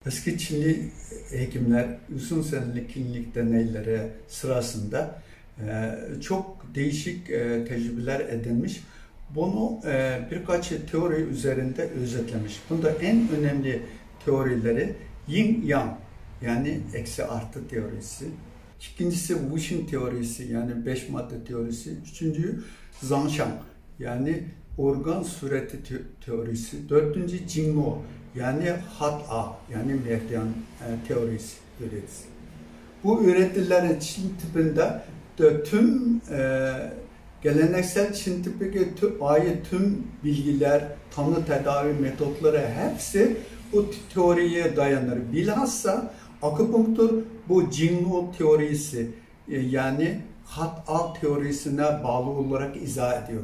Eski Çinli hekimler uzun senelik klinik deneyleri sırasında çok değişik tecrübeler edinmiş. Bunu birkaç teori üzerinde özetlemiş. Bunda en önemli teorileri Yin Yang, yani eksi artı teorisi. İkincisi Wuxin teorisi, yani 5 madde teorisi. Üçüncü Zangshan, yani organ sureti teorisi. Dördüncü Jingmo, yani Hat'a, yani meridian teorisi. Bu öğretilerin Çin tıbbında tüm geleneksel Çin tıbbına ait tüm bilgiler, tanı tedavi metotları hepsi bu teoriye dayanır. Bilhassa akupunktur bu Jingmo teorisi, yani Hat'a teorisine bağlı olarak izah ediyor.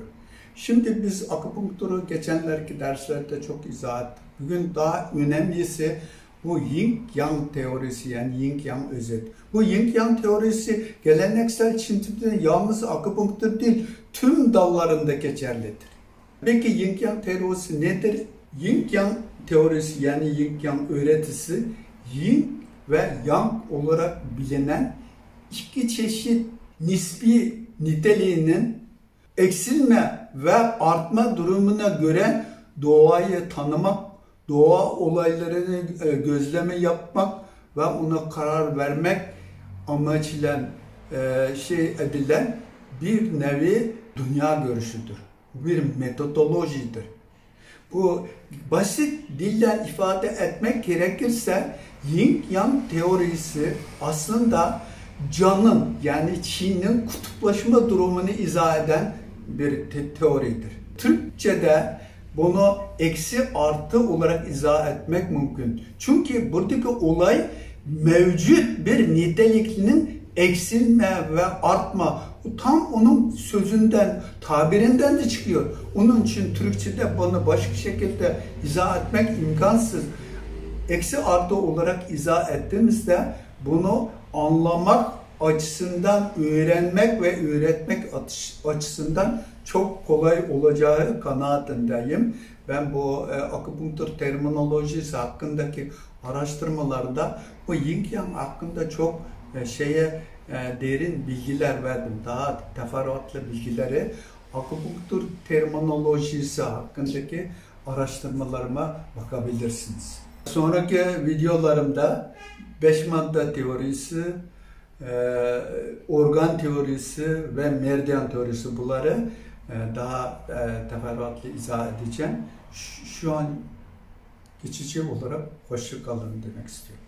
Şimdi biz akupunkturu geçenlerki derslerde çok izah ettik. Bugün daha önemlisi bu Yin Yang teorisi, yani Yin Yang özet. Bu Yin Yang teorisi geleneksel Çin tıbbında yalnız akupunktur değil, tüm dallarında geçerlidir. Peki Yin Yang teorisi nedir? Yin Yang teorisi, yani Yin Yang öğretisi, Yin ve Yang olarak bilinen iki çeşit nispi niteliğinin eksilme ve artma durumuna göre doğayı tanımak, doğa olaylarını gözleme yapmak ve ona karar vermek amaçla edilen bir nevi dünya görüşüdür. Bir metodolojidir. Bu basit dille ifade etmek gerekirse Yin Yang teorisi aslında canın, yani Çin'in kutuplaşma durumunu izah eden bir teoridir. Türkçe'de bunu eksi artı olarak izah etmek mümkün. Çünkü buradaki olay mevcut bir niteliklinin eksilme ve artma. Tam onun sözünden, tabirinden de çıkıyor. Onun için Türkçe'de bunu başka şekilde izah etmek imkansız. Eksi artı olarak izah ettiğimizde bunu anlamak açısından, öğrenmek ve öğretmek açısından çok kolay olacağı kanaatindeyim. Ben bu akupunktur terminolojisi hakkındaki araştırmalarda bu Yin Yang hakkında çok derin bilgiler verdim. Daha teferruatlı bilgileri akupunktur terminolojisi hakkındaki araştırmalarıma bakabilirsiniz. Sonraki videolarımda 5 madde teorisi, organ teorisi ve meridian teorisi, bunları daha teferruatlı izah edeceğim. Şu an geçici olarak hoşça kalın demek istiyorum.